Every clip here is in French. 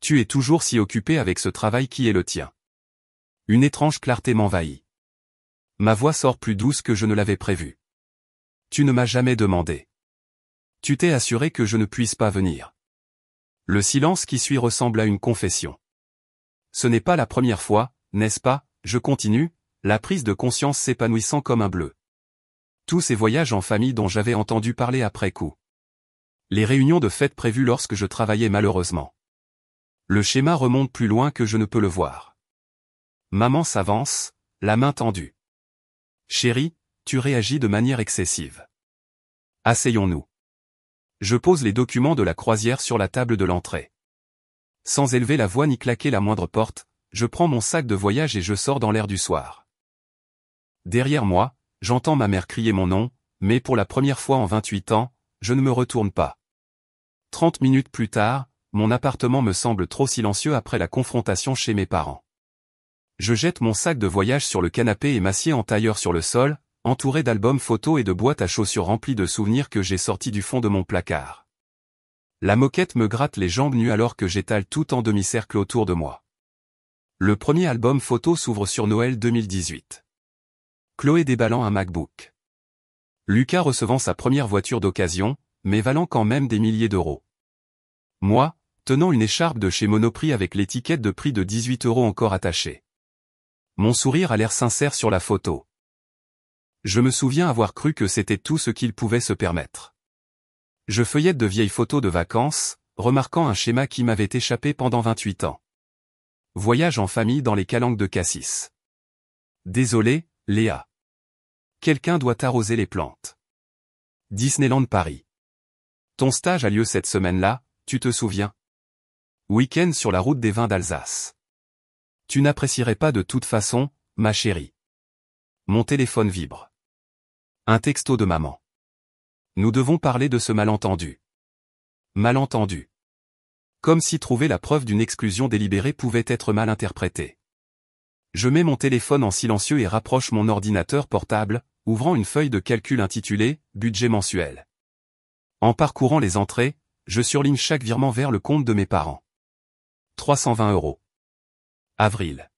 Tu es toujours si occupé avec ce travail qui est le tien. Une étrange clarté m'envahit. Ma voix sort plus douce que je ne l'avais prévu. Tu ne m'as jamais demandé. Tu t'es assuré que je ne puisse pas venir. Le silence qui suit ressemble à une confession. Ce n'est pas la première fois, n'est-ce pas, je continue, la prise de conscience s'épanouissant comme un bleu. Tous ces voyages en famille dont j'avais entendu parler après coup. Les réunions de fête prévues lorsque je travaillais malheureusement. Le schéma remonte plus loin que je ne peux le voir. Maman s'avance, la main tendue. Chérie, tu réagis de manière excessive. Asseyons-nous. Je pose les documents de la croisière sur la table de l'entrée. Sans élever la voix ni claquer la moindre porte, je prends mon sac de voyage et je sors dans l'air du soir. Derrière moi, j'entends ma mère crier mon nom, mais pour la première fois en 28 ans, je ne me retourne pas. 30 minutes plus tard, mon appartement me semble trop silencieux après la confrontation chez mes parents. Je jette mon sac de voyage sur le canapé et m'assieds en tailleur sur le sol, entouré d'albums photos et de boîtes à chaussures remplies de souvenirs que j'ai sortis du fond de mon placard. La moquette me gratte les jambes nues alors que j'étale tout en demi-cercle autour de moi. Le premier album photo s'ouvre sur Noël 2018. Chloé déballant un MacBook. Lucas recevant sa première voiture d'occasion, mais valant quand même des milliers d'euros. Moi, tenant une écharpe de chez Monoprix avec l'étiquette de prix de 18 € encore attachée. Mon sourire a l'air sincère sur la photo. Je me souviens avoir cru que c'était tout ce qu'il pouvait se permettre. Je feuillette de vieilles photos de vacances, remarquant un schéma qui m'avait échappé pendant 28 ans. Voyage en famille dans les calanques de Cassis. Désolé, Léa. Quelqu'un doit arroser les plantes. Disneyland Paris. Ton stage a lieu cette semaine-là, tu te souviens? Week-end sur la route des vins d'Alsace. Tu n'apprécierais pas de toute façon, ma chérie. Mon téléphone vibre. Un texto de maman. Nous devons parler de ce malentendu. Malentendu. Comme si trouver la preuve d'une exclusion délibérée pouvait être mal interprété. Je mets mon téléphone en silencieux et rapproche mon ordinateur portable, ouvrant une feuille de calcul intitulée « Budget mensuel ». En parcourant les entrées, je surligne chaque virement vers le compte de mes parents. 320 €. Avril.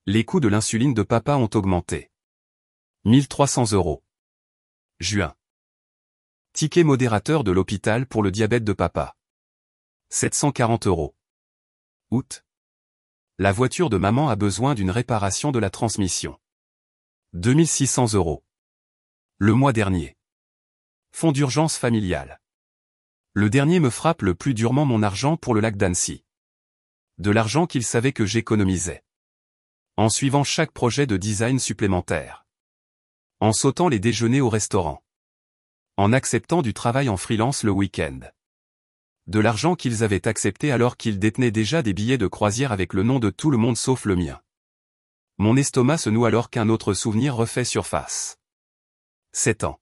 Les coûts de l'insuline de papa ont augmenté. 1300 €. Juin. Ticket modérateur de l'hôpital pour le diabète de papa. 740 €. Août. La voiture de maman a besoin d'une réparation de la transmission. 2600 €. Le mois dernier. Fonds d'urgence familial. Le dernier me frappe le plus durement mon argent pour le lac d'Annecy. De l'argent qu'il savait que j'économisais. En suivant chaque projet de design supplémentaire. En sautant les déjeuners au restaurant. En acceptant du travail en freelance le week-end. De l'argent qu'ils avaient accepté alors qu'ils détenaient déjà des billets de croisière avec le nom de tout le monde sauf le mien. Mon estomac se noue alors qu'un autre souvenir refait surface. 7 ans.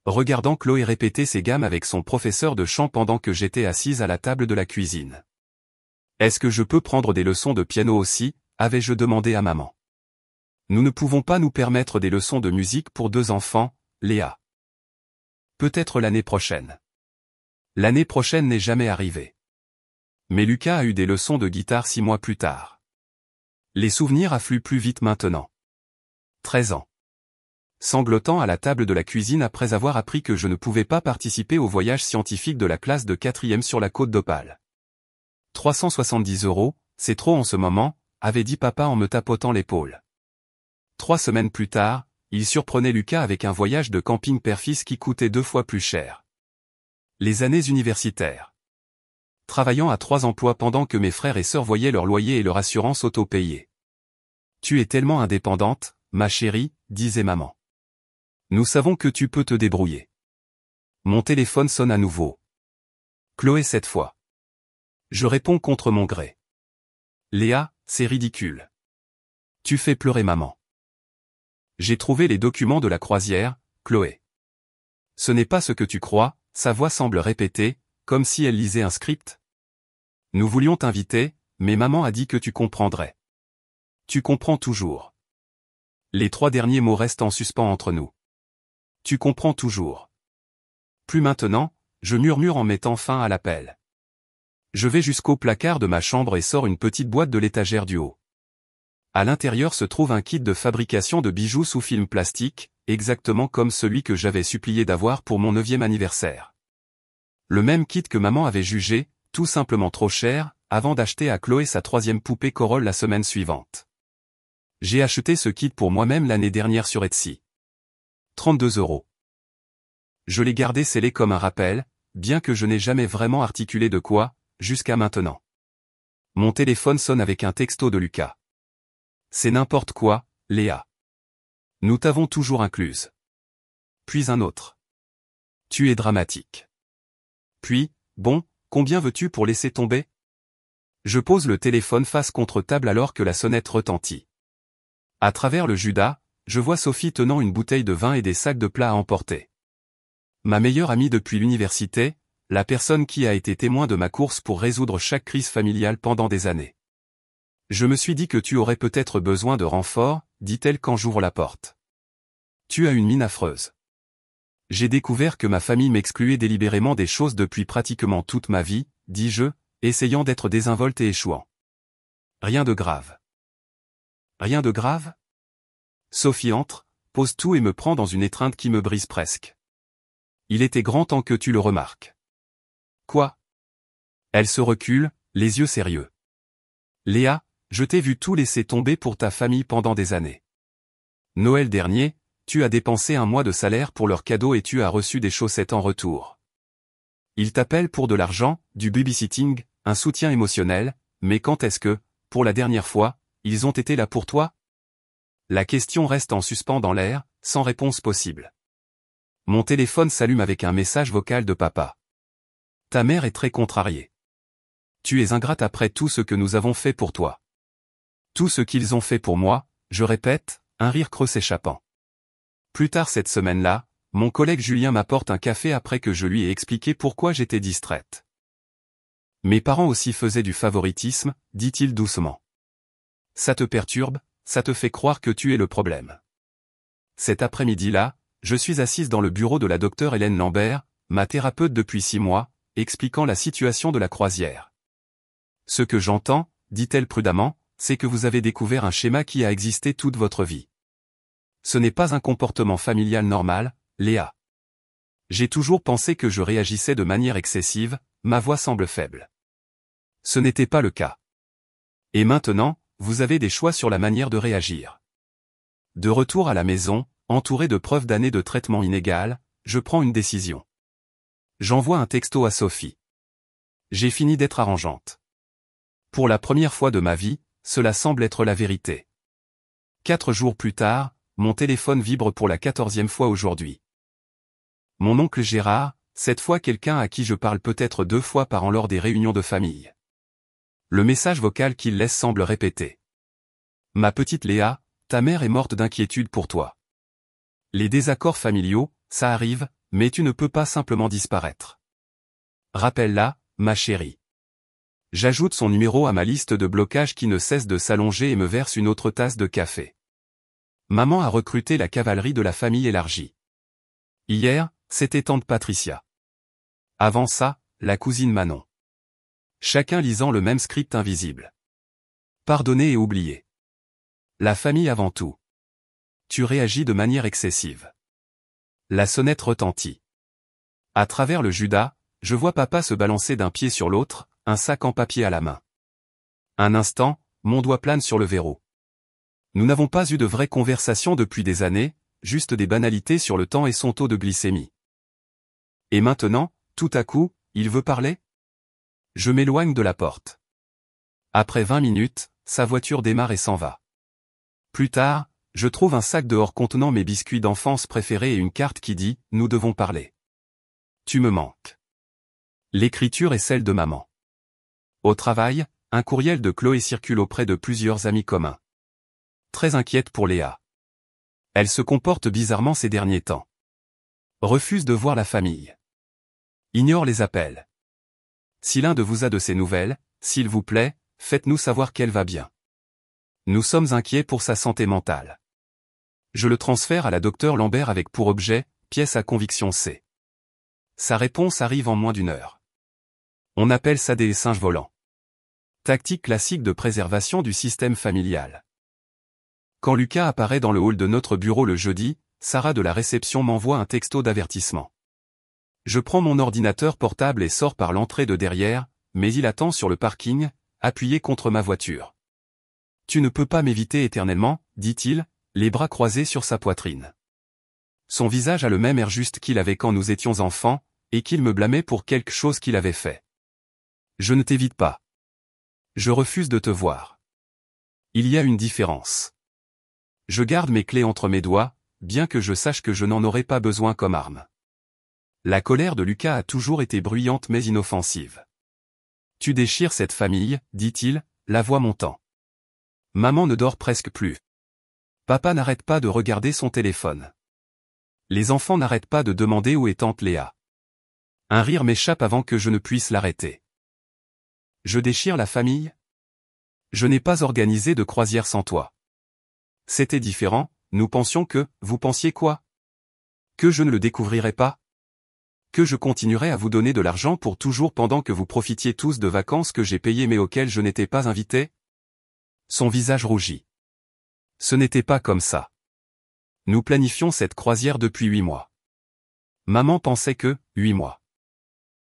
Regardant Chloé répéter ses gammes avec son professeur de chant pendant que j'étais assise à la table de la cuisine. Est-ce que je peux prendre des leçons de piano aussi, avais-je demandé à maman. Nous ne pouvons pas nous permettre des leçons de musique pour 2 enfants, Léa. Peut-être l'année prochaine. L'année prochaine n'est jamais arrivée. Mais Lucas a eu des leçons de guitare 6 mois plus tard. Les souvenirs affluent plus vite maintenant. 13 ans. Sanglotant à la table de la cuisine après avoir appris que je ne pouvais pas participer au voyage scientifique de la classe de 4e sur la côte d'Opale. 370 €, c'est trop en ce moment, avait dit papa en me tapotant l'épaule. 3 semaines plus tard, il surprenait Lucas avec un voyage de camping père-fils qui coûtait 2 fois plus cher. Les années universitaires. Travaillant à 3 emplois pendant que mes frères et sœurs voyaient leur loyer et leur assurance auto-payée. Tu es tellement indépendante, ma chérie, disait maman. Nous savons que tu peux te débrouiller. Mon téléphone sonne à nouveau. Chloé cette fois. Je réponds contre mon gré. Léa, c'est ridicule. Tu fais pleurer maman. J'ai trouvé les documents de la croisière, Chloé. Ce n'est pas ce que tu crois, sa voix semble répéter, comme si elle lisait un script. Nous voulions t'inviter, mais maman a dit que tu comprendrais. Tu comprends toujours. Les 3 derniers mots restent en suspens entre nous. Tu comprends toujours. Plus maintenant, je murmure en mettant fin à l'appel. Je vais jusqu'au placard de ma chambre et sors une petite boîte de l'étagère du haut. À l'intérieur se trouve un kit de fabrication de bijoux sous film plastique, exactement comme celui que j'avais supplié d'avoir pour mon 9e anniversaire. Le même kit que maman avait jugé, tout simplement trop cher, avant d'acheter à Chloé sa 3e poupée Corolle la semaine suivante. J'ai acheté ce kit pour moi-même l'année dernière sur Etsy. 32 €. Je l'ai gardé scellé comme un rappel, bien que je n'ai jamais vraiment articulé de quoi, jusqu'à maintenant. Mon téléphone sonne avec un texto de Lucas. C'est n'importe quoi, Léa. Nous t'avons toujours incluse. Puis un autre. Tu es dramatique. Puis, bon, combien veux-tu pour laisser tomber? Je pose le téléphone face contre table alors que la sonnette retentit. À travers le Judas, je vois Sophie tenant une bouteille de vin et des sacs de plats à emporter. Ma meilleure amie depuis l'université, la personne qui a été témoin de ma course pour résoudre chaque crise familiale pendant des années. Je me suis dit que tu aurais peut-être besoin de renfort, dit-elle quand j'ouvre la porte. Tu as une mine affreuse. J'ai découvert que ma famille m'excluait délibérément des choses depuis pratiquement toute ma vie, dis-je, essayant d'être désinvolte et échouant. Rien de grave. Rien de grave? Sophie entre, pose tout et me prend dans une étreinte qui me brise presque. Il était grand temps que tu le remarques. Quoi? Elle se recule, les yeux sérieux. Léa, je t'ai vu tout laisser tomber pour ta famille pendant des années. Noël dernier, tu as dépensé un mois de salaire pour leur cadeau et tu as reçu des chaussettes en retour. Ils t'appellent pour de l'argent, du babysitting, un soutien émotionnel, mais quand est-ce que, pour la dernière fois, ils ont été là pour toi? La question reste en suspens dans l'air, sans réponse possible. Mon téléphone s'allume avec un message vocal de papa. Ta mère est très contrariée. Tu es ingrate après tout ce que nous avons fait pour toi. Tout ce qu'ils ont fait pour moi, je répète, un rire creux s'échappant. Plus tard cette semaine-là, mon collègue Julien m'apporte un café après que je lui ai expliqué pourquoi j'étais distraite. Mes parents aussi faisaient du favoritisme, dit-il doucement. Ça te perturbe, ça te fait croire que tu es le problème. Cet après-midi-là, je suis assise dans le bureau de la docteure Hélène Lambert, ma thérapeute depuis 6 mois, expliquant la situation de la croisière. Ce que j'entends, dit-elle prudemment, c'est que vous avez découvert un schéma qui a existé toute votre vie. Ce n'est pas un comportement familial normal, Léa. J'ai toujours pensé que je réagissais de manière excessive, ma voix semble faible. Ce n'était pas le cas. Et maintenant, vous avez des choix sur la manière de réagir. De retour à la maison, entouré de preuves d'années de traitement inégal, je prends une décision. J'envoie un texto à Sophie. J'ai fini d'être arrangeante. Pour la première fois de ma vie, cela semble être la vérité. 4 jours plus tard, mon téléphone vibre pour la 14e fois aujourd'hui. Mon oncle Gérard, cette fois quelqu'un à qui je parle peut-être 2 fois par an lors des réunions de famille. Le message vocal qu'il laisse semble répéter. Ma petite Léa, ta mère est morte d'inquiétude pour toi. Les désaccords familiaux, ça arrive, mais tu ne peux pas simplement disparaître. Rappelle-la, ma chérie. J'ajoute son numéro à ma liste de blocage qui ne cesse de s'allonger et me verse une autre tasse de café. Maman a recruté la cavalerie de la famille élargie. Hier, c'était tante Patricia. Avant ça, la cousine Manon. Chacun lisant le même script invisible. Pardonner et oublier. La famille avant tout. Tu réagis de manière excessive. La sonnette retentit. À travers le Judas, je vois papa se balancer d'un pied sur l'autre, un sac en papier à la main. Un instant, mon doigt plane sur le verrou. Nous n'avons pas eu de vraie conversation depuis des années, juste des banalités sur le temps et son taux de glycémie. Et maintenant, tout à coup, il veut parler? Je m'éloigne de la porte. Après 20 minutes, sa voiture démarre et s'en va. Plus tard, je trouve un sac dehors contenant mes biscuits d'enfance préférés et une carte qui dit « Nous devons parler ». Tu me manques. L'écriture est celle de maman. Au travail, un courriel de Chloé circule auprès de plusieurs amis communs. Très inquiète pour Léa. Elle se comporte bizarrement ces derniers temps. Refuse de voir la famille. Ignore les appels. Si l'un de vous a de ces nouvelles, s'il vous plaît, faites-nous savoir qu'elle va bien. Nous sommes inquiets pour sa santé mentale. Je le transfère à la docteure Lambert avec pour objet, pièce à conviction C. Sa réponse arrive en moins d'1 heure. On appelle ça des singes volants. Tactique classique de préservation du système familial. Quand Lucas apparaît dans le hall de notre bureau le jeudi, Sarah de la réception m'envoie un texto d'avertissement. Je prends mon ordinateur portable et sors par l'entrée de derrière, mais il attend sur le parking, appuyé contre ma voiture. Tu ne peux pas m'éviter éternellement, dit-il, les bras croisés sur sa poitrine. Son visage a le même air juste qu'il avait quand nous étions enfants, et qu'il me blâmait pour quelque chose qu'il avait fait. Je ne t'évite pas. Je refuse de te voir. Il y a une différence. Je garde mes clés entre mes doigts, bien que je sache que je n'en aurai pas besoin comme arme. La colère de Lucas a toujours été bruyante mais inoffensive. Tu déchires cette famille, dit-il, la voix montant. Maman ne dort presque plus. Papa n'arrête pas de regarder son téléphone. Les enfants n'arrêtent pas de demander où est tante Léa. Un rire m'échappe avant que je ne puisse l'arrêter. Je déchire la famille? Je n'ai pas organisé de croisière sans toi. C'était différent, nous pensions que, vous pensiez quoi? Que je ne le découvrirais pas? Que je continuerais à vous donner de l'argent pour toujours pendant que vous profitiez tous de vacances que j'ai payées mais auxquelles je n'étais pas invité? Son visage rougit. Ce n'était pas comme ça. Nous planifions cette croisière depuis 8 mois. Maman pensait que, 8 mois.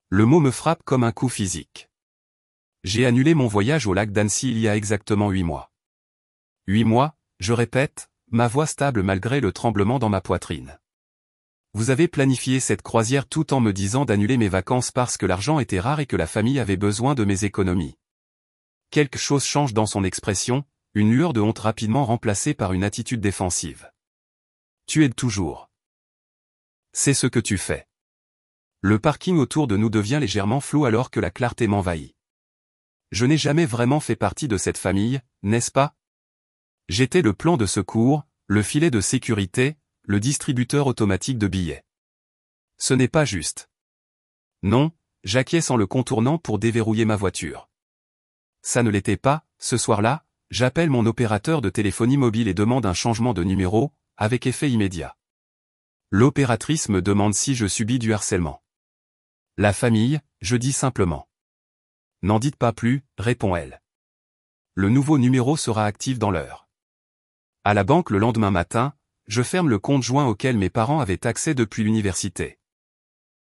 Le mot me frappe comme un coup physique. J'ai annulé mon voyage au lac d'Annecy il y a exactement 8 mois. 8 mois, je répète, ma voix stable malgré le tremblement dans ma poitrine. Vous avez planifié cette croisière tout en me disant d'annuler mes vacances parce que l'argent était rare et que la famille avait besoin de mes économies. Quelque chose change dans son expression, une lueur de honte rapidement remplacée par une attitude défensive. Tu aides toujours. C'est ce que tu fais. Le parking autour de nous devient légèrement flou alors que la clarté m'envahit. Je n'ai jamais vraiment fait partie de cette famille, n'est-ce pas? J'étais le plan de secours, le filet de sécurité, le distributeur automatique de billets. Ce n'est pas juste. Non, j'acquiesce en le contournant pour déverrouiller ma voiture. Ça ne l'était pas, ce soir-là, j'appelle mon opérateur de téléphonie mobile et demande un changement de numéro, avec effet immédiat. L'opératrice me demande si je subis du harcèlement. La famille, je dis simplement. N'en dites pas plus, répond-elle. Le nouveau numéro sera actif dans l'heure. À la banque le lendemain matin, je ferme le compte joint auquel mes parents avaient accès depuis l'université.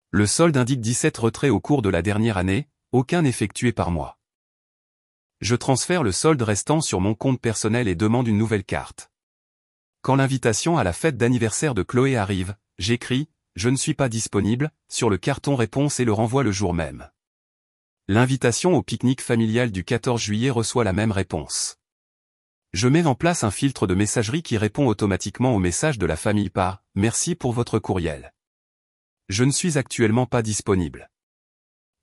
Le solde indique 17 retraits au cours de la dernière année, aucun effectué par mois. Je transfère le solde restant sur mon compte personnel et demande une nouvelle carte. Quand l'invitation à la fête d'anniversaire de Chloé arrive, j'écris « Je ne suis pas disponible » sur le carton réponse et le renvoie le jour même. L'invitation au pique-nique familial du 14 juillet reçoit la même réponse. Je mets en place un filtre de messagerie qui répond automatiquement aux messages de la famille par « Merci pour votre courriel. Je ne suis actuellement pas disponible ».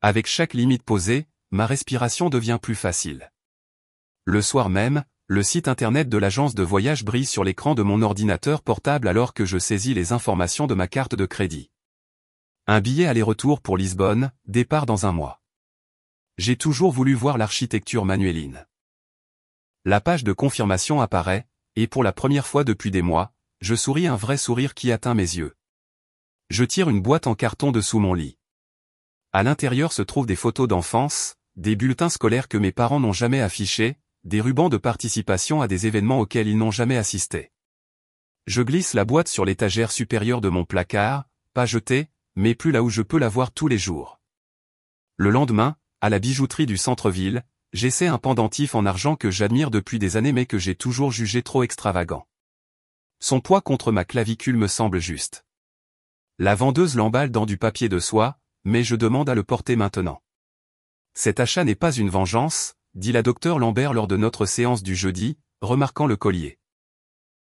Avec chaque limite posée, ma respiration devient plus facile. Le soir même, le site internet de l'agence de voyage brille sur l'écran de mon ordinateur portable alors que je saisis les informations de ma carte de crédit. Un billet aller-retour pour Lisbonne, départ dans 1 mois. J'ai toujours voulu voir l'architecture manueline. La page de confirmation apparaît, et pour la première fois depuis des mois, je souris un vrai sourire qui atteint mes yeux. Je tire une boîte en carton de sous mon lit. À l'intérieur se trouvent des photos d'enfance, des bulletins scolaires que mes parents n'ont jamais affichés, des rubans de participation à des événements auxquels ils n'ont jamais assisté. Je glisse la boîte sur l'étagère supérieure de mon placard, pas jetée, mais plus là où je peux la voir tous les jours. Le lendemain, à la bijouterie du centre-ville, j'essaie un pendentif en argent que j'admire depuis des années mais que j'ai toujours jugé trop extravagant. Son poids contre ma clavicule me semble juste. La vendeuse l'emballe dans du papier de soie, mais je demande à le porter maintenant. Cet achat n'est pas une vengeance, dit la docteure Lambert lors de notre séance du jeudi, remarquant le collier.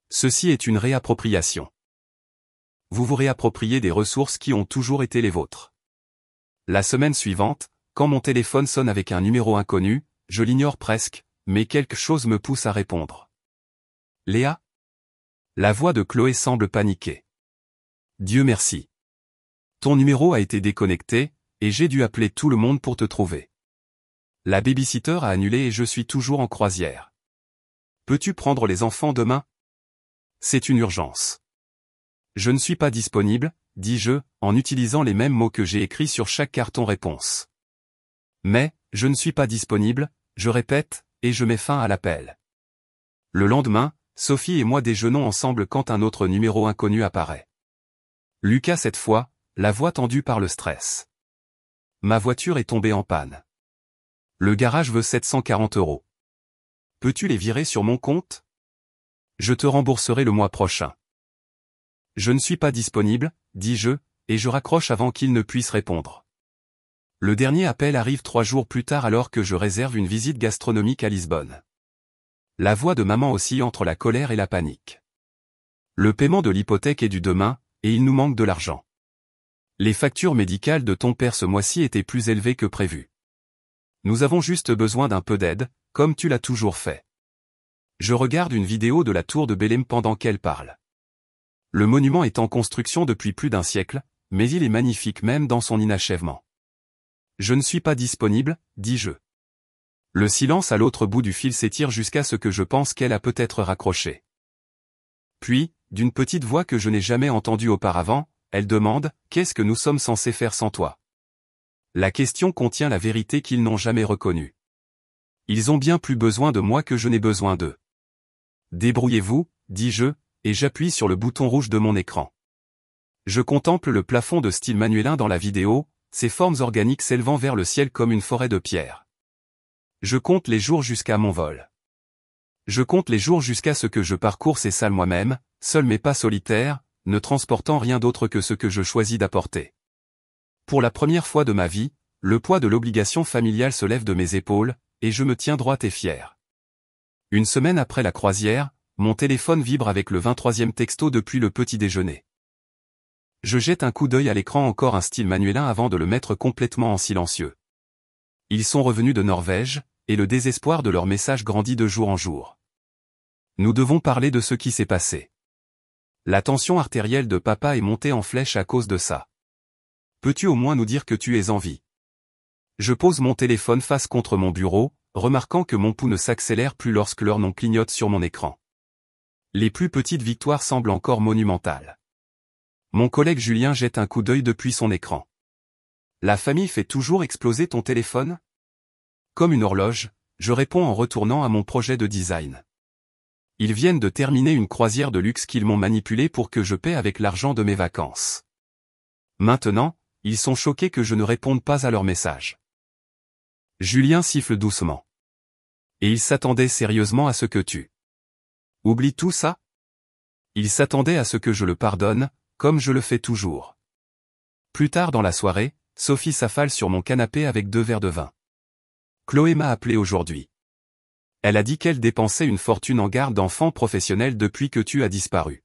Ceci est une réappropriation. Vous vous réappropriez des ressources qui ont toujours été les vôtres. La semaine suivante, quand mon téléphone sonne avec un numéro inconnu, je l'ignore presque, mais quelque chose me pousse à répondre. Léa? La voix de Chloé semble paniquée. Dieu merci. Ton numéro a été déconnecté, et j'ai dû appeler tout le monde pour te trouver. La babysitter a annulé et je suis toujours en croisière. Peux-tu prendre les enfants demain? C'est une urgence. Je ne suis pas disponible, dis-je, en utilisant les mêmes mots que j'ai écrits sur chaque carton réponse. Mais, je ne suis pas disponible, je répète, et je mets fin à l'appel. Le lendemain, Sophie et moi déjeunons ensemble quand un autre numéro inconnu apparaît. Lucas cette fois, la voix tendue par le stress. Ma voiture est tombée en panne. Le garage veut 740 €. Peux-tu les virer sur mon compte? Je te rembourserai le mois prochain. Je ne suis pas disponible, dis-je, et je raccroche avant qu'il ne puisse répondre. Le dernier appel arrive 3 jours plus tard alors que je réserve une visite gastronomique à Lisbonne. La voix de maman oscille entre la colère et la panique. Le paiement de l'hypothèque est dû demain, et il nous manque de l'argent. Les factures médicales de ton père ce mois-ci étaient plus élevées que prévu. Nous avons juste besoin d'un peu d'aide, comme tu l'as toujours fait. Je regarde une vidéo de la tour de Belém pendant qu'elle parle. Le monument est en construction depuis plus d'1 siècle, mais il est magnifique même dans son inachèvement. Je ne suis pas disponible, dis-je. Le silence à l'autre bout du fil s'étire jusqu'à ce que je pense qu'elle a peut-être raccroché. Puis, d'une petite voix que je n'ai jamais entendue auparavant, elle demande « Qu'est-ce que nous sommes censés faire sans toi ?» La question contient la vérité qu'ils n'ont jamais reconnue. Ils ont bien plus besoin de moi que je n'ai besoin d'eux. Débrouillez-vous, dis-je, et j'appuie sur le bouton rouge de mon écran. Je contemple le plafond de style manuélin dans la vidéo, ses formes organiques s'élevant vers le ciel comme une forêt de pierres. Je compte les jours jusqu'à mon vol. Je compte les jours jusqu'à ce que je parcours ces salles moi-même, seul mais pas solitaire, ne transportant rien d'autre que ce que je choisis d'apporter. Pour la première fois de ma vie, le poids de l'obligation familiale se lève de mes épaules, et je me tiens droite et fier. Une semaine après la croisière, mon téléphone vibre avec le 23e texto depuis le petit déjeuner. Je jette un coup d'œil à l'écran encore un style manuélin avant de le mettre complètement en silencieux. Ils sont revenus de Norvège, et le désespoir de leur message grandit de jour en jour. Nous devons parler de ce qui s'est passé. La tension artérielle de papa est montée en flèche à cause de ça. Peux-tu au moins nous dire que tu es en vie? Je pose mon téléphone face contre mon bureau, remarquant que mon pouls ne s'accélère plus lorsque leur nom clignote sur mon écran. Les plus petites victoires semblent encore monumentales. Mon collègue Julien jette un coup d'œil depuis son écran. La famille fait toujours exploser ton téléphone? Comme une horloge, je réponds en retournant à mon projet de design. Ils viennent de terminer une croisière de luxe qu'ils m'ont manipulée pour que je paie avec l'argent de mes vacances. Maintenant, ils sont choqués que je ne réponde pas à leurs messages. Julien siffle doucement. Et il s'attendait sérieusement à ce que tu oublies tout ça? Il s'attendait à ce que je le pardonne, comme je le fais toujours. Plus tard dans la soirée, Sophie s'affale sur mon canapé avec 2 verres de vin. Chloé m'a appelé aujourd'hui. Elle a dit qu'elle dépensait une fortune en garde d'enfants professionnels depuis que tu as disparu.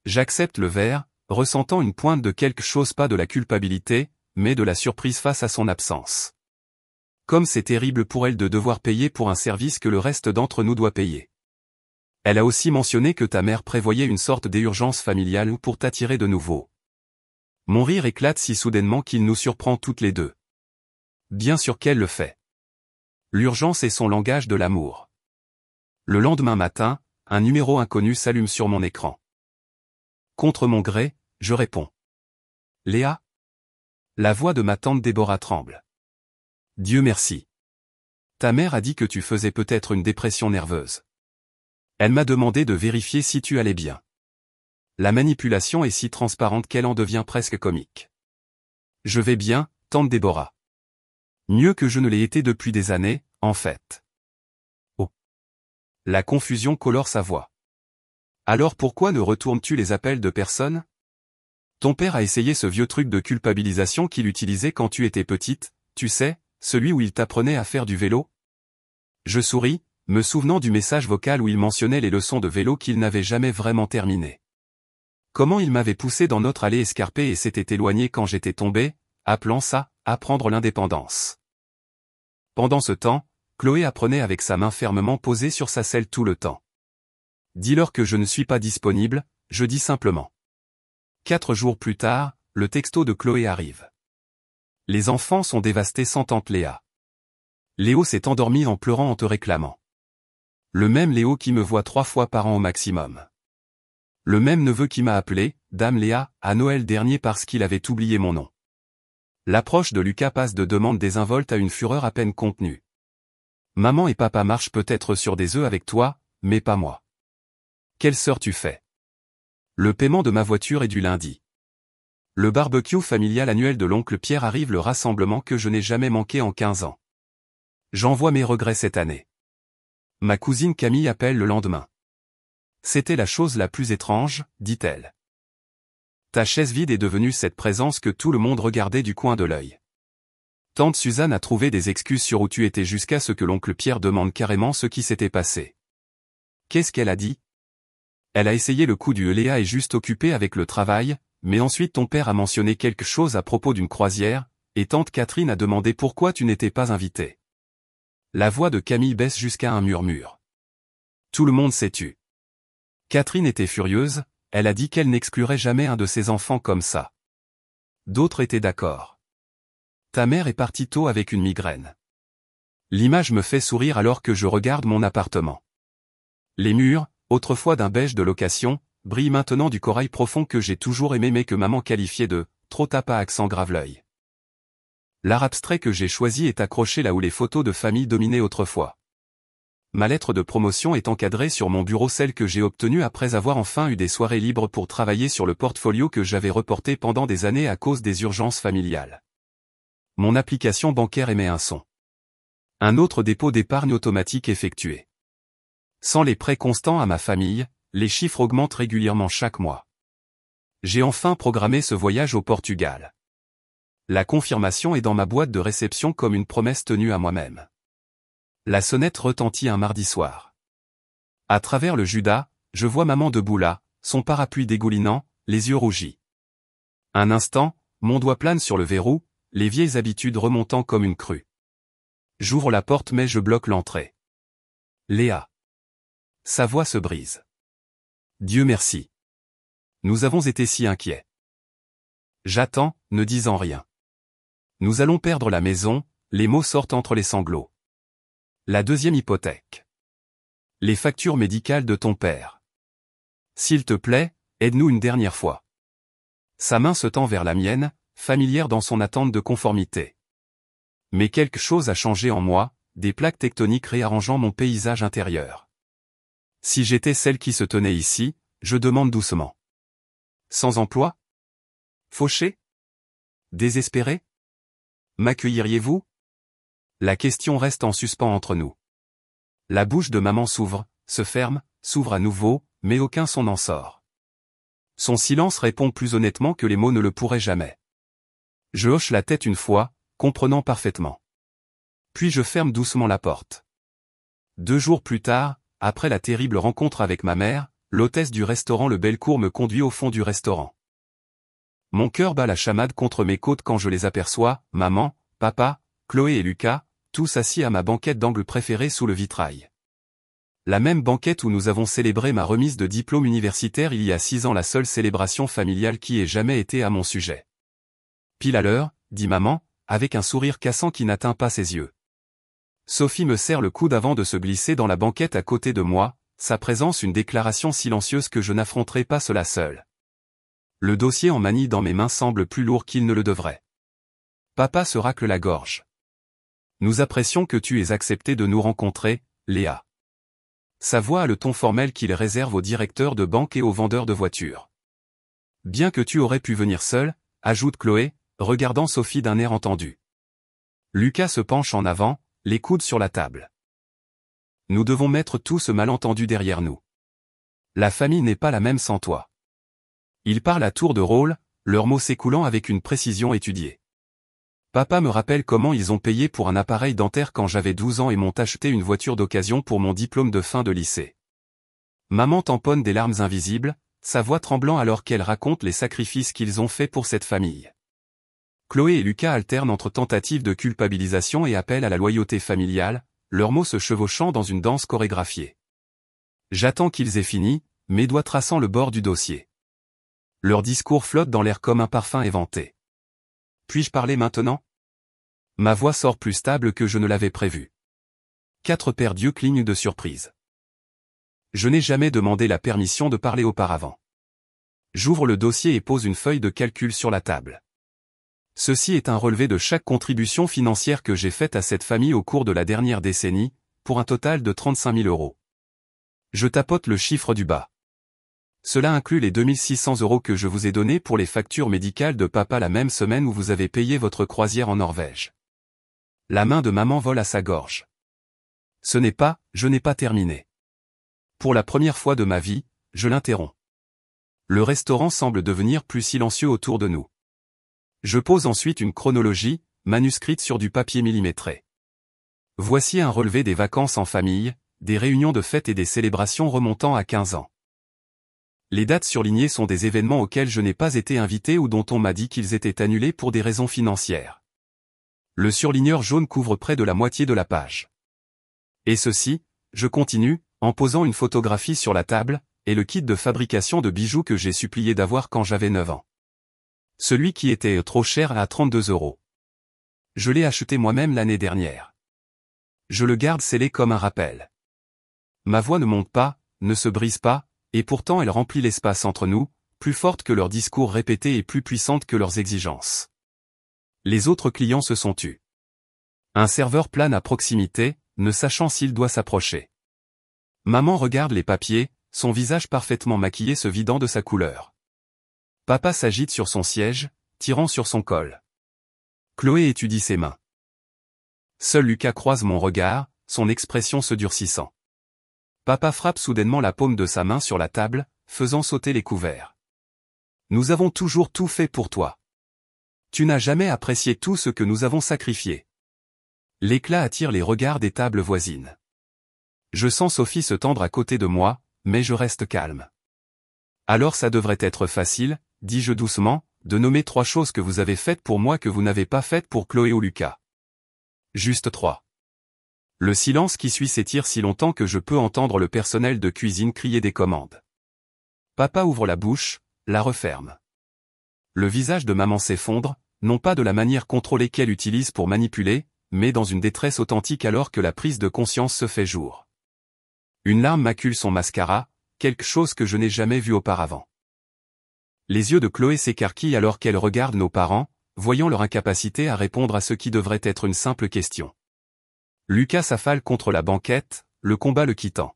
J'accepte le verre, ressentant une pointe de quelque chose, pas de la culpabilité, mais de la surprise face à son absence. Comme c'est terrible pour elle de devoir payer pour un service que le reste d'entre nous doit payer. Elle a aussi mentionné que ta mère prévoyait une sorte d'urgence familiale pour t'attirer de nouveau. Mon rire éclate si soudainement qu'il nous surprend toutes les deux. Bien sûr qu'elle le fait. L'urgence est son langage de l'amour. Le lendemain matin, un numéro inconnu s'allume sur mon écran. Contre mon gré, je réponds. Léa? La voix de ma tante Déborah tremble. Dieu merci. Ta mère a dit que tu faisais peut-être une dépression nerveuse. Elle m'a demandé de vérifier si tu allais bien. La manipulation est si transparente qu'elle en devient presque comique. Je vais bien, tante Déborah. Mieux que je ne l'ai été depuis des années, en fait. Oh. La confusion colore sa voix. Alors pourquoi ne retournes-tu les appels de personne? Ton père a essayé ce vieux truc de culpabilisation qu'il utilisait quand tu étais petite, tu sais, celui où il t'apprenait à faire du vélo? Je souris, me souvenant du message vocal où il mentionnait les leçons de vélo qu'il n'avait jamais vraiment terminées. Comment il m'avait poussé dans notre allée escarpée et s'était éloigné quand j'étais tombé, appelant ça « apprendre l'indépendance ». Pendant ce temps, Chloé apprenait avec sa main fermement posée sur sa selle tout le temps. Dis-leur que je ne suis pas disponible, je dis simplement. 4 jours plus tard, le texto de Chloé arrive. Les enfants sont dévastés sans tante Léa. Léo s'est endormi en pleurant en te réclamant. Le même Léo qui me voit 3 fois par an au maximum. Le même neveu qui m'a appelé, Dame Léa, à Noël dernier parce qu'il avait oublié mon nom. L'approche de Lucas passe de demande désinvolte à une fureur à peine contenue. Maman et papa marchent peut-être sur des œufs avec toi, mais pas moi. Quelle sœur tu fais? Le paiement de ma voiture est du lundi. Le barbecue familial annuel de l'oncle Pierre arrive, le rassemblement que je n'ai jamais manqué en 15 ans. J'envoie mes regrets cette année. Ma cousine Camille appelle le lendemain. C'était la chose la plus étrange, dit-elle. Ta chaise vide est devenue cette présence que tout le monde regardait du coin de l'œil. Tante Suzanne a trouvé des excuses sur où tu étais jusqu'à ce que l'oncle Pierre demande carrément ce qui s'était passé. Qu'est-ce qu'elle a dit? Elle a essayé le coup du Léa est juste occupée avec le travail, mais ensuite ton père a mentionné quelque chose à propos d'une croisière, et tante Catherine a demandé pourquoi tu n'étais pas invité. La voix de Camille baisse jusqu'à un murmure. Tout le monde s'est tu. Catherine était furieuse, elle a dit qu'elle n'exclurait jamais un de ses enfants comme ça. D'autres étaient d'accord. Ta mère est partie tôt avec une migraine. L'image me fait sourire alors que je regarde mon appartement. Les murs, autrefois d'un beige de location, brillent maintenant du corail profond que j'ai toujours aimé mais que maman qualifiait de « trop tape à accent grave l'œil ». L'art abstrait que j'ai choisi est accroché là où les photos de famille dominaient autrefois. Ma lettre de promotion est encadrée sur mon bureau, celle que j'ai obtenue après avoir enfin eu des soirées libres pour travailler sur le portfolio que j'avais reporté pendant des années à cause des urgences familiales. Mon application bancaire émet un son. Un autre dépôt d'épargne automatique effectué. Sans les prêts constants à ma famille, les chiffres augmentent régulièrement chaque mois. J'ai enfin programmé ce voyage au Portugal. La confirmation est dans ma boîte de réception comme une promesse tenue à moi-même. La sonnette retentit un mardi soir. À travers le Judas, je vois maman debout là, son parapluie dégoulinant, les yeux rougis. Un instant, mon doigt plane sur le verrou, les vieilles habitudes remontant comme une crue. J'ouvre la porte mais je bloque l'entrée. Léa. Sa voix se brise. Dieu merci. Nous avons été si inquiets. J'attends, ne disant rien. Nous allons perdre la maison, les mots sortent entre les sanglots. La deuxième hypothèque. Les factures médicales de ton père. S'il te plaît, aide-nous une dernière fois. Sa main se tend vers la mienne, familière dans son attente de conformité. Mais quelque chose a changé en moi, des plaques tectoniques réarrangeant mon paysage intérieur. Si j'étais celle qui se tenait ici, je demande doucement. Sans emploi? Fauché? Désespéré? M'accueilleriez-vous? La question reste en suspens entre nous. La bouche de maman s'ouvre, se ferme, s'ouvre à nouveau, mais aucun son n'en sort. Son silence répond plus honnêtement que les mots ne le pourraient jamais. Je hoche la tête une fois, comprenant parfaitement. Puis je ferme doucement la porte. 2 jours plus tard, après la terrible rencontre avec ma mère, l'hôtesse du restaurant Le Bellecour me conduit au fond du restaurant. Mon cœur bat la chamade contre mes côtes quand je les aperçois, maman, papa, Chloé et Lucas, tous assis à ma banquette d'angle préférée sous le vitrail. La même banquette où nous avons célébré ma remise de diplôme universitaire il y a 6 ans, la seule célébration familiale qui ait jamais été à mon sujet. Pile à l'heure, dit maman, avec un sourire cassant qui n'atteint pas ses yeux. Sophie me serre le coude avant de se glisser dans la banquette à côté de moi, sa présence une déclaration silencieuse que je n'affronterai pas cela seul. Le dossier en manie dans mes mains semble plus lourd qu'il ne le devrait. Papa se racle la gorge. Nous apprécions que tu aies accepté de nous rencontrer, Léa. Sa voix a le ton formel qu'il réserve aux directeurs de banque et aux vendeurs de voitures. Bien que tu aurais pu venir seul, ajoute Chloé, regardant Sophie d'un air entendu. Lucas se penche en avant, les coudes sur la table. Nous devons mettre tout ce malentendu derrière nous. La famille n'est pas la même sans toi. Ils parlent à tour de rôle, leurs mots s'écoulant avec une précision étudiée. Papa me rappelle comment ils ont payé pour un appareil dentaire quand j'avais 12 ans et m'ont acheté une voiture d'occasion pour mon diplôme de fin de lycée. Maman tamponne des larmes invisibles, sa voix tremblant alors qu'elle raconte les sacrifices qu'ils ont faits pour cette famille. Chloé et Lucas alternent entre tentatives de culpabilisation et appel à la loyauté familiale, leurs mots se chevauchant dans une danse chorégraphiée. J'attends qu'ils aient fini, mes doigts traçant le bord du dossier. Leur discours flotte dans l'air comme un parfum éventé. Puis-je parler maintenant? Ma voix sort plus stable que je ne l'avais prévu. 4 paires d'yeux clignent de surprise. Je n'ai jamais demandé la permission de parler auparavant. J'ouvre le dossier et pose une feuille de calcul sur la table. Ceci est un relevé de chaque contribution financière que j'ai faite à cette famille au cours de la dernière décennie, pour un total de 35 000 €. Je tapote le chiffre du bas. Cela inclut les 2 600 € que je vous ai donnés pour les factures médicales de papa la même semaine où vous avez payé votre croisière en Norvège. La main de maman vole à sa gorge. Je n'ai pas terminé. Pour la première fois de ma vie, je l'interromps. Le restaurant semble devenir plus silencieux autour de nous. Je pose ensuite une chronologie, manuscrite sur du papier millimétré. Voici un relevé des vacances en famille, des réunions de fêtes et des célébrations remontant à 15 ans. Les dates surlignées sont des événements auxquels je n'ai pas été invité ou dont on m'a dit qu'ils étaient annulés pour des raisons financières. Le surligneur jaune couvre près de la moitié de la page. Et ceci, je continue, en posant une photographie sur la table, et le kit de fabrication de bijoux que j'ai supplié d'avoir quand j'avais 9 ans. Celui qui était trop cher à 32 €. Je l'ai acheté moi-même l'année dernière. Je le garde scellé comme un rappel. Ma voix ne monte pas, ne se brise pas, et pourtant elle remplit l'espace entre nous, plus forte que leurs discours répétés et plus puissante que leurs exigences. Les autres clients se sont tus. Un serveur plane à proximité, ne sachant s'il doit s'approcher. Maman regarde les papiers, son visage parfaitement maquillé se vidant de sa couleur. Papa s'agite sur son siège, tirant sur son col. Chloé étudie ses mains. Seul Lucas croise mon regard, son expression se durcissant. Papa frappe soudainement la paume de sa main sur la table, faisant sauter les couverts. Nous avons toujours tout fait pour toi. Tu n'as jamais apprécié tout ce que nous avons sacrifié. L'éclat attire les regards des tables voisines. Je sens Sophie se tendre à côté de moi, mais je reste calme. Alors ça devrait être facile, dis-je doucement, de nommer 3 choses que vous avez faites pour moi que vous n'avez pas faites pour Chloé ou Lucas. Juste 3. Le silence qui suit s'étire si longtemps que je peux entendre le personnel de cuisine crier des commandes. Papa ouvre la bouche, la referme. Le visage de maman s'effondre, non pas de la manière contrôlée qu'elle utilise pour manipuler, mais dans une détresse authentique alors que la prise de conscience se fait jour. Une larme macule son mascara, quelque chose que je n'ai jamais vu auparavant. Les yeux de Chloé s'écarquillent alors qu'elle regarde nos parents, voyant leur incapacité à répondre à ce qui devrait être une simple question. Lucas s'affale contre la banquette, le combat le quittant.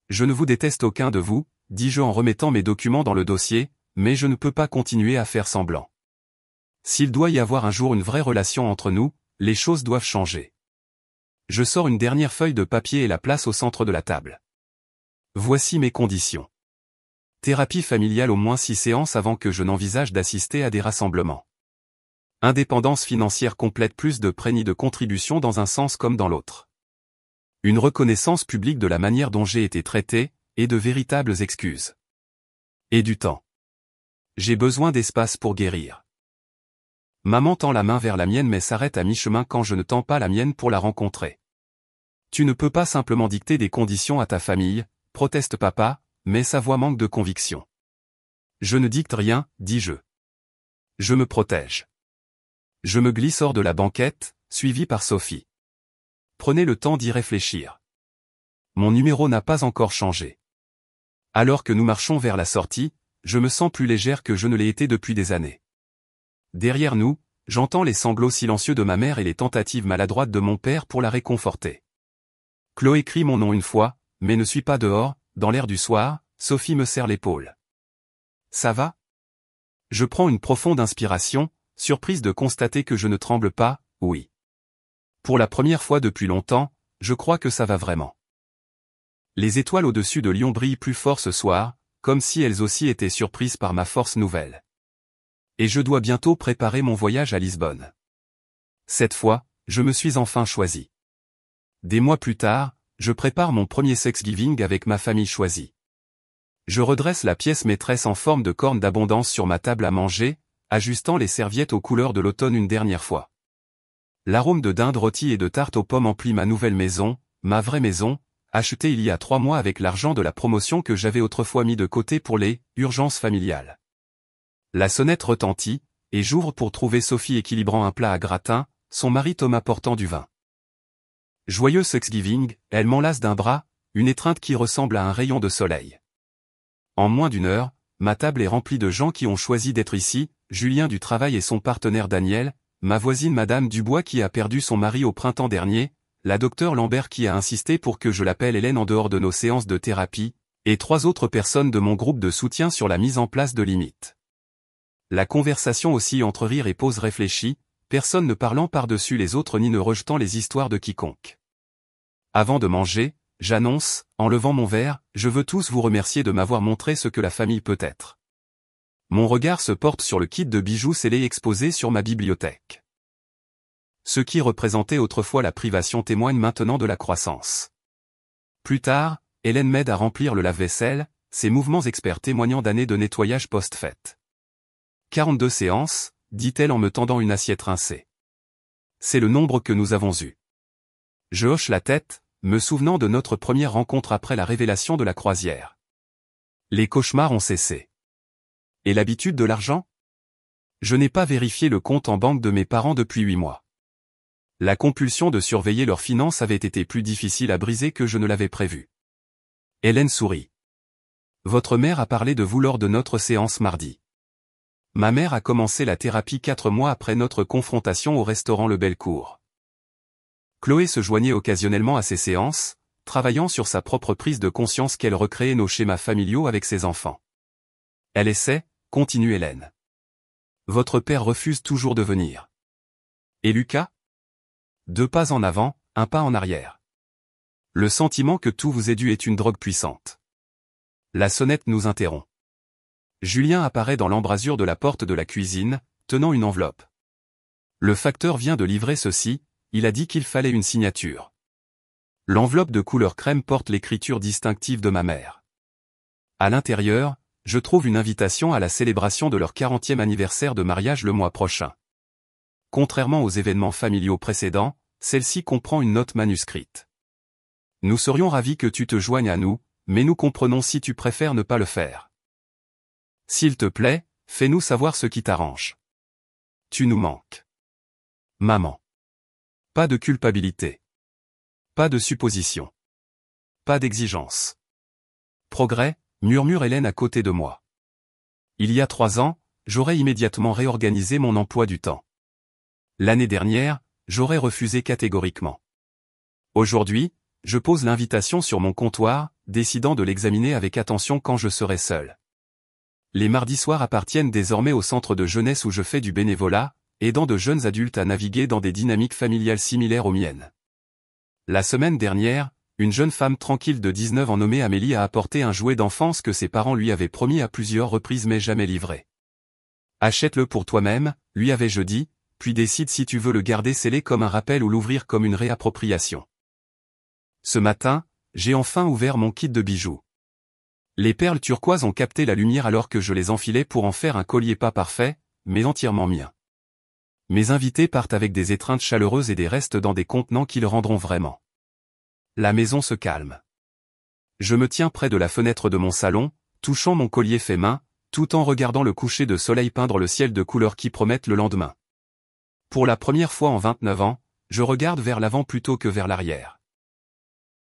Je ne vous déteste aucun de vous, dis-je en remettant mes documents dans le dossier, mais je ne peux pas continuer à faire semblant. S'il doit y avoir un jour une vraie relation entre nous, les choses doivent changer. Je sors une dernière feuille de papier et la place au centre de la table. Voici mes conditions. Thérapie familiale au moins 6 séances avant que je n'envisage d'assister à des rassemblements. Indépendance financière complète plus de prêts ni de contributions dans un sens comme dans l'autre. Une reconnaissance publique de la manière dont j'ai été traité, et de véritables excuses. Et du temps. J'ai besoin d'espace pour guérir. Maman tend la main vers la mienne mais s'arrête à mi-chemin quand je ne tends pas la mienne pour la rencontrer. Tu ne peux pas simplement dicter des conditions à ta famille, proteste papa, mais sa voix manque de conviction. Je ne dicte rien, dis-je. Je me protège. Je me glisse hors de la banquette, suivi par Sophie. Prenez le temps d'y réfléchir. Mon numéro n'a pas encore changé. Alors que nous marchons vers la sortie, je me sens plus légère que je ne l'ai été depuis des années. Derrière nous, j'entends les sanglots silencieux de ma mère et les tentatives maladroites de mon père pour la réconforter. Chloé crie mon nom une fois, mais ne suis pas dehors, dans l'air du soir, Sophie me serre l'épaule. Ça va? Je prends une profonde inspiration, surprise de constater que je ne tremble pas, oui. Pour la première fois depuis longtemps, je crois que ça va vraiment. Les étoiles au-dessus de Lyon brillent plus fort ce soir, comme si elles aussi étaient surprises par ma force nouvelle. Et je dois bientôt préparer mon voyage à Lisbonne. Cette fois, je me suis enfin choisi. Des mois plus tard, je prépare mon premier Thanksgiving avec ma famille choisie. Je redresse la pièce maîtresse en forme de corne d'abondance sur ma table à manger, ajustant les serviettes aux couleurs de l'automne une dernière fois. L'arôme de dinde rôtie et de tarte aux pommes emplit ma nouvelle maison, ma vraie maison, achetée il y a 3 mois avec l'argent de la promotion que j'avais autrefois mis de côté pour les « urgences familiales ». La sonnette retentit, et j'ouvre pour trouver Sophie équilibrant un plat à gratin, son mari Thomas portant du vin. Joyeux Thanksgiving, elle m'enlace d'un bras, une étreinte qui ressemble à un rayon de soleil. En moins d'1 heure, ma table est remplie de gens qui ont choisi d'être ici, Julien du travail et son partenaire Daniel, ma voisine Madame Dubois qui a perdu son mari au printemps dernier, la docteure Lambert qui a insisté pour que je l'appelle Hélène en dehors de nos séances de thérapie, et 3 autres personnes de mon groupe de soutien sur la mise en place de limites. La conversation oscille entre rire et pause réfléchie, personne ne parlant par-dessus les autres ni ne rejetant les histoires de quiconque. Avant de manger, j'annonce, en levant mon verre, je veux tous vous remercier de m'avoir montré ce que la famille peut être. Mon regard se porte sur le kit de bijoux scellé exposé sur ma bibliothèque. Ce qui représentait autrefois la privation témoigne maintenant de la croissance. Plus tard, Hélène m'aide à remplir le lave-vaisselle, ses mouvements experts témoignant d'années de nettoyage post-fête. 42 séances, dit-elle en me tendant une assiette rincée. C'est le nombre que nous avons eu. Je hoche la tête, me souvenant de notre première rencontre après la révélation de la croisière. Les cauchemars ont cessé. Et l'habitude de l'argent? Je n'ai pas vérifié le compte en banque de mes parents depuis 8 mois. La compulsion de surveiller leurs finances avait été plus difficile à briser que je ne l'avais prévu. Hélène sourit. Votre mère a parlé de vous lors de notre séance mardi. Ma mère a commencé la thérapie 4 mois après notre confrontation au restaurant Le Bellecour. Chloé se joignait occasionnellement à ces séances, travaillant sur sa propre prise de conscience qu'elle recréait nos schémas familiaux avec ses enfants. Elle essaie, continue Hélène. Votre père refuse toujours de venir. Et Lucas? 2 pas en avant, 1 pas en arrière. Le sentiment que tout vous est dû est une drogue puissante. La sonnette nous interrompt. Julien apparaît dans l'embrasure de la porte de la cuisine, tenant une enveloppe. Le facteur vient de livrer ceci, il a dit qu'il fallait une signature. L'enveloppe de couleur crème porte l'écriture distinctive de ma mère. À l'intérieur, je trouve une invitation à la célébration de leur 40e anniversaire de mariage le mois prochain. Contrairement aux événements familiaux précédents, celle-ci comprend une note manuscrite. Nous serions ravis que tu te joignes à nous, mais nous comprenons si tu préfères ne pas le faire. S'il te plaît, fais-nous savoir ce qui t'arrange. Tu nous manques. Maman. Pas de culpabilité. Pas de supposition. Pas d'exigence. Progrès, murmure Hélène à côté de moi. Il y a 3 ans, j'aurais immédiatement réorganisé mon emploi du temps. L'année dernière, j'aurais refusé catégoriquement. Aujourd'hui, je pose l'invitation sur mon comptoir, décidant de l'examiner avec attention quand je serai seul. Les mardis soirs appartiennent désormais au centre de jeunesse où je fais du bénévolat, aidant de jeunes adultes à naviguer dans des dynamiques familiales similaires aux miennes. La semaine dernière, une jeune femme tranquille de 19 ans nommée Amélie a apporté un jouet d'enfance que ses parents lui avaient promis à plusieurs reprises mais jamais livré. Achète-le pour toi-même, lui avais-je dit, puis décide si tu veux le garder scellé comme un rappel ou l'ouvrir comme une réappropriation. Ce matin, j'ai enfin ouvert mon kit de bijoux. Les perles turquoises ont capté la lumière alors que je les enfilais pour en faire un collier pas parfait, mais entièrement mien. Mes invités partent avec des étreintes chaleureuses et des restes dans des contenants qui le rendront vraiment. La maison se calme. Je me tiens près de la fenêtre de mon salon, touchant mon collier fait main, tout en regardant le coucher de soleil peindre le ciel de couleurs qui promettent le lendemain. Pour la première fois en 29 ans, je regarde vers l'avant plutôt que vers l'arrière.